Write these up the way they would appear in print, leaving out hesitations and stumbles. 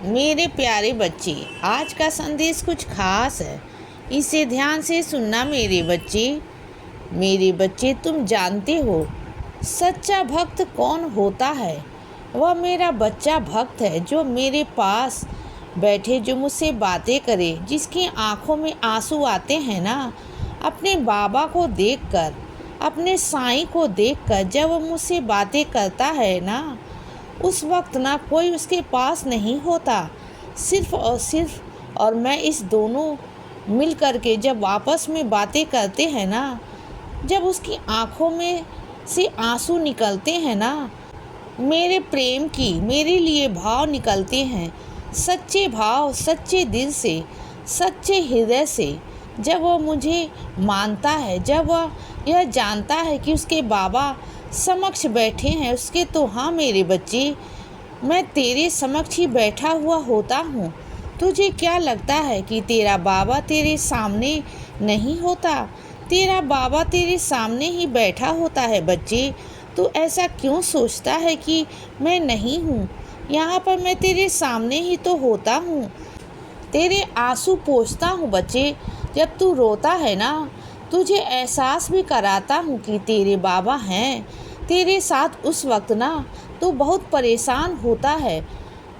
मेरे प्यारे बच्चे, आज का संदेश कुछ खास है। इसे ध्यान से सुनना मेरे बच्चे। मेरे बच्चे, तुम जानते हो सच्चा भक्त कौन होता है? वह मेरा बच्चा भक्त है जो मेरे पास बैठे, जो मुझसे बातें करे, जिसकी आंखों में आंसू आते हैं ना, अपने बाबा को देखकर, अपने साईं को देखकर। जब वो मुझसे बातें करता है ना, उस वक्त ना कोई उसके पास नहीं होता, सिर्फ और सिर्फ और मैं। इस दोनों मिल कर के जब आपस में बातें करते हैं ना, जब उसकी आंखों में से आंसू निकलते हैं ना, मेरे प्रेम की मेरे लिए भाव निकलते हैं, सच्चे भाव, सच्चे दिल से, सच्चे हृदय से। जब वह मुझे मानता है, जब वह यह जानता है कि उसके बाबा समक्ष बैठे हैं उसके, तो हाँ मेरे बच्चे, मैं तेरे समक्ष ही बैठा हुआ होता हूँ। तुझे क्या लगता है कि तेरा बाबा तेरे सामने नहीं होता? तेरा बाबा तेरे सामने ही बैठा होता है बच्चे। तू ऐसा क्यों सोचता है कि मैं नहीं हूँ? यहाँ पर मैं तेरे सामने ही तो होता हूँ, तेरे आंसू पोंछता हूँ बच्चे। जब तू रोता है ना, तुझे एहसास भी कराता हूँ कि तेरे बाबा हैं तेरे साथ। उस वक्त ना तू बहुत परेशान होता है,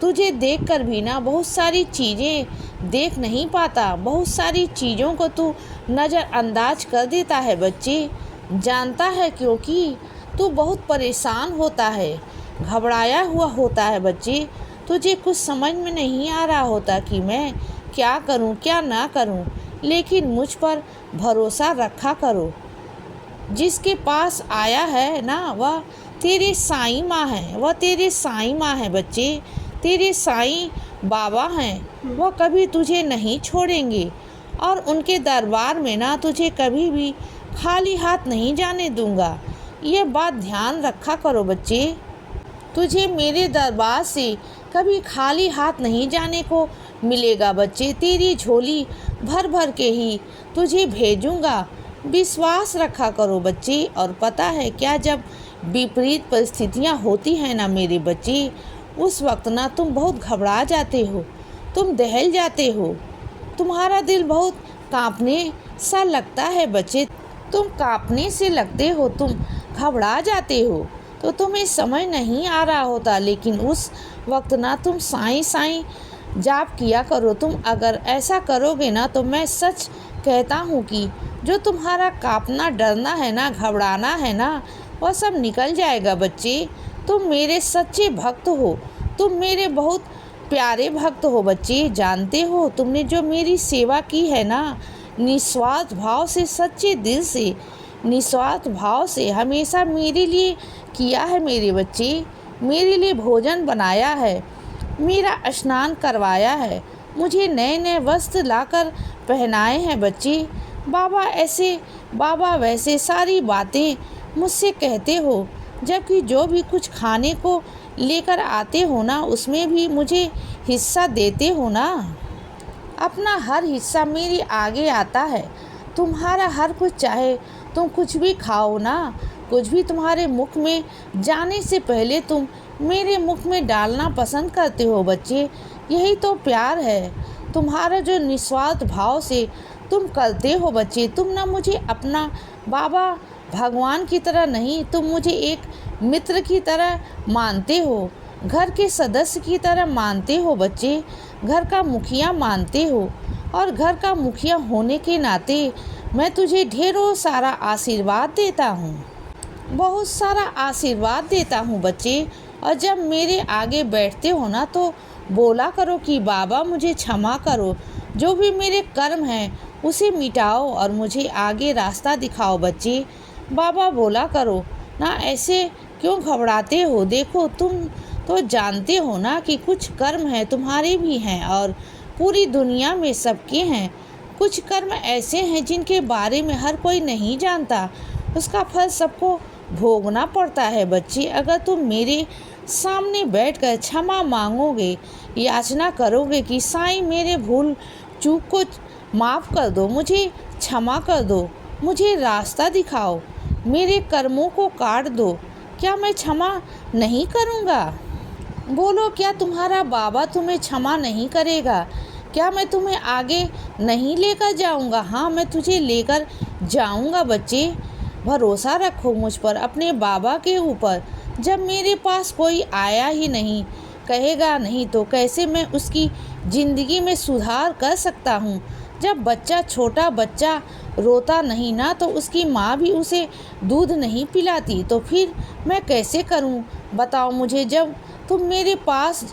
तुझे देखकर भी ना बहुत सारी चीज़ें देख नहीं पाता, बहुत सारी चीज़ों को तू नज़रअंदाज कर देता है बच्चे। जानता है क्योंकि तू बहुत परेशान होता है, घबराया हुआ होता है बच्चे। तुझे कुछ समझ में नहीं आ रहा होता कि मैं क्या करूं, क्या ना करूं, लेकिन मुझ पर भरोसा रखा करो। जिसके पास आया है ना, वह तेरे साईं माँ है, वह तेरे साईं माँ है बच्चे, तेरे साईं बाबा हैं। वह कभी तुझे नहीं छोड़ेंगे और उनके दरबार में ना तुझे कभी भी खाली हाथ नहीं जाने दूंगा। ये बात ध्यान रखा करो बच्चे। तुझे मेरे दरबार से कभी खाली हाथ नहीं जाने को मिलेगा बच्चे। तेरी झोली भर भर के ही तुझे भेजूंगा। विश्वास रखा करो बच्चे। और पता है क्या, जब विपरीत परिस्थितियां होती हैं ना मेरे बच्चे, उस वक्त ना तुम बहुत घबरा जाते हो, तुम दहल जाते हो, तुम्हारा दिल बहुत कांपने सा लगता है बच्चे। तुम कांपने से लगते हो, तुम घबरा जाते हो, तो तुम्हें समझ नहीं आ रहा होता। लेकिन उस वक्त ना तुम साईं साईं जाप किया करो। तुम अगर ऐसा करोगे ना, तो मैं सच कहता हूँ कि जो तुम्हारा कांपना, डरना है ना, घबराना है ना, वह सब निकल जाएगा बच्चे। तुम मेरे सच्चे भक्त हो, तुम मेरे बहुत प्यारे भक्त हो बच्चे। जानते हो तुमने जो मेरी सेवा की है ना, निस्वार्थ भाव से, सच्चे दिल से, निस्वार्थ भाव से हमेशा मेरे लिए किया है मेरे बच्चे। मेरे लिए भोजन बनाया है, मेरा स्नान करवाया है, मुझे नए नए वस्त्र लाकर पहनाए हैं बच्चे। बाबा ऐसे, बाबा वैसे, सारी बातें मुझसे कहते हो, जबकि जो भी कुछ खाने को लेकर आते हो ना, उसमें भी मुझे हिस्सा देते हो ना। अपना हर हिस्सा मेरे आगे आता है। तुम्हारा हर कुछ, चाहे तुम कुछ भी खाओ ना, कुछ भी तुम्हारे मुख में जाने से पहले तुम मेरे मुख में डालना पसंद करते हो बच्चे। यही तो प्यार है तुम्हारा, जो निस्वार्थ भाव से तुम करते हो बच्चे। तुम ना मुझे अपना बाबा भगवान की तरह नहीं, तुम मुझे एक मित्र की तरह मानते हो, घर के सदस्य की तरह मानते हो बच्चे, घर का मुखिया मानते हो। और घर का मुखिया होने के नाते मैं तुझे ढेरों सारा आशीर्वाद देता हूँ, बहुत सारा आशीर्वाद देता हूँ बच्चे। और जब मेरे आगे बैठते हो ना, तो बोला करो कि बाबा मुझे क्षमा करो, जो भी मेरे कर्म हैं उसे मिटाओ और मुझे आगे रास्ता दिखाओ बच्चे। बाबा बोला करो ना, ऐसे क्यों घबराते हो? देखो, तुम तो जानते हो ना कि कुछ कर्म हैं, तुम्हारे भी हैं और पूरी दुनिया में सबके हैं। कुछ कर्म ऐसे हैं जिनके बारे में हर कोई नहीं जानता, उसका फल सबको भोगना पड़ता है बच्चे। अगर तुम मेरे सामने बैठकर क्षमा मांगोगे, याचना करोगे कि साईं मेरे भूल चूक को माफ़ कर दो, मुझे क्षमा कर दो, मुझे रास्ता दिखाओ, मेरे कर्मों को काट दो, क्या मैं क्षमा नहीं करूँगा? बोलो, क्या तुम्हारा बाबा तुम्हें क्षमा नहीं करेगा? क्या मैं तुम्हें आगे नहीं लेकर जाऊंगा? हाँ, मैं तुझे लेकर जाऊंगा बच्चे। भरोसा रखो मुझ पर, अपने बाबा के ऊपर। जब मेरे पास कोई आया ही नहीं, कहेगा नहीं, तो कैसे मैं उसकी ज़िंदगी में सुधार कर सकता हूँ? जब बच्चा, छोटा बच्चा रोता नहीं ना, तो उसकी माँ भी उसे दूध नहीं पिलाती, तो फिर मैं कैसे करूँ? बताओ मुझे। जब तुम मेरे पास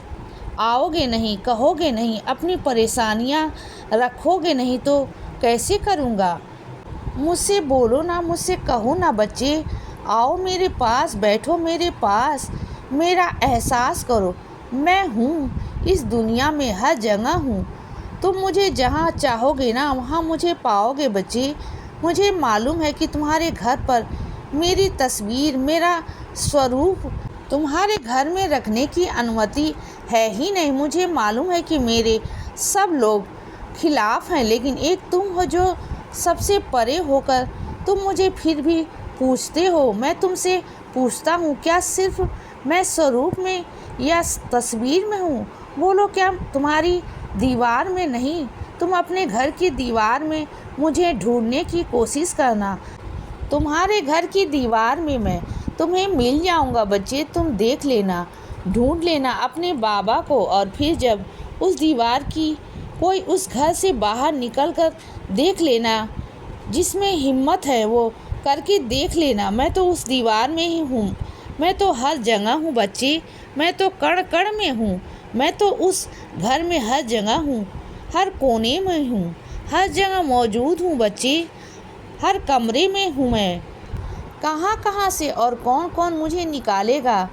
आओगे नहीं, कहोगे नहीं, अपनी परेशानियाँ रखोगे नहीं, तो कैसे करूँगा? मुझसे बोलो ना, मुझसे कहो ना बच्चे। आओ मेरे पास, बैठो मेरे पास, मेरा एहसास करो। मैं हूँ इस दुनिया में, हर जगह हूँ। तुम मुझे जहाँ चाहोगे ना, वहाँ मुझे पाओगे बच्चे। मुझे मालूम है कि तुम्हारे घर पर मेरी तस्वीर, मेरा स्वरूप तुम्हारे घर में रखने की अनुमति है ही नहीं। मुझे मालूम है कि मेरे सब लोग खिलाफ हैं, लेकिन एक तुम हो जो सबसे परे होकर तुम मुझे फिर भी पूछते हो। मैं तुमसे पूछता हूँ, क्या सिर्फ मैं स्वरूप में या तस्वीर में हूँ? बोलो, क्या तुम्हारी दीवार में नहीं? तुम अपने घर की दीवार में मुझे ढूंढने की कोशिश करना। तुम्हारे घर की दीवार में मैं तुम्हें मिल जाऊंगा बच्चे। तुम देख लेना, ढूंढ लेना अपने बाबा को, और फिर जब उस दीवार की कोई उस घर से बाहर निकल कर देख लेना। जिसमें हिम्मत है वो करके देख लेना। मैं तो उस दीवार में ही हूँ, मैं तो हर जगह हूँ बच्चे। मैं तो कण कण में हूँ, मैं तो उस घर में हर जगह हूँ, हर कोने में हूँ, हर जगह मौजूद हूँ बच्चे। हर कमरे में हूँ मैं। कहाँ कहाँ से और कौन कौन मुझे निकालेगा?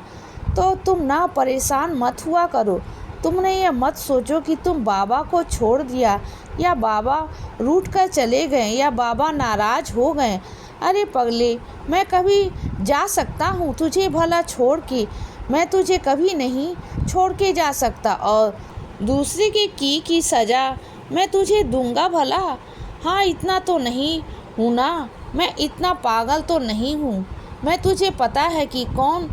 तो तुम ना परेशान मत हुआ करो। तुमने ये मत सोचो कि तुम बाबा को छोड़ दिया, या बाबा रूठ कर चले गए, या बाबा नाराज़ हो गए। अरे पगले, मैं कभी जा सकता हूँ तुझे भला छोड़ के? मैं तुझे कभी नहीं छोड़ के जा सकता। और दूसरे की सज़ा मैं तुझे दूंगा भला? हाँ, इतना तो नहीं हूँ ना, मैं इतना पागल तो नहीं हूँ। मैं तुझे पता है कि कौन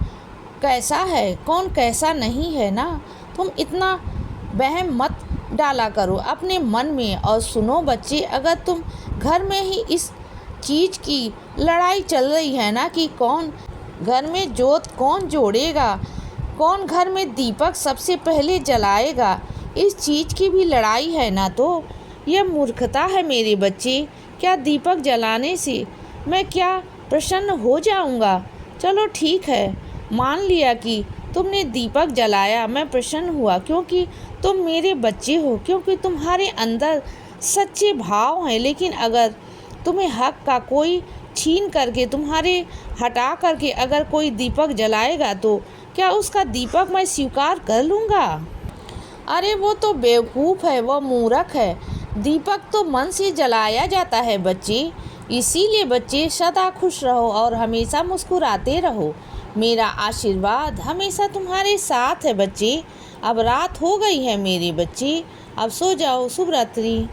कैसा है, कौन कैसा नहीं है ना। तुम इतना वहम मत डाला करो अपने मन में। और सुनो बच्चे, अगर तुम घर में ही इस चीज़ की लड़ाई चल रही है ना कि कौन घर में जोत कौन जोड़ेगा, कौन घर में दीपक सबसे पहले जलाएगा, इस चीज़ की भी लड़ाई है ना, तो यह मूर्खता है मेरे बच्चे। क्या दीपक जलाने से मैं क्या प्रसन्न हो जाऊंगा? चलो ठीक है, मान लिया कि तुमने दीपक जलाया, मैं प्रसन्न हुआ, क्योंकि तुम मेरे बच्चे हो, क्योंकि तुम्हारे अंदर सच्चे भाव हैं। लेकिन अगर तुम्हें हक का कोई छीन करके, तुम्हारे हटा करके अगर कोई दीपक जलाएगा, तो क्या उसका दीपक मैं स्वीकार कर लूँगा? अरे वो तो बेवकूफ़ है, वह मूर्ख है। दीपक तो मन से जलाया जाता है बच्चे। इसीलिए बच्चे सदा खुश रहो और हमेशा मुस्कुराते रहो। मेरा आशीर्वाद हमेशा तुम्हारे साथ है बच्चे। अब रात हो गई है मेरे बच्चे, अब सो जाओ। शुभ रात्रि।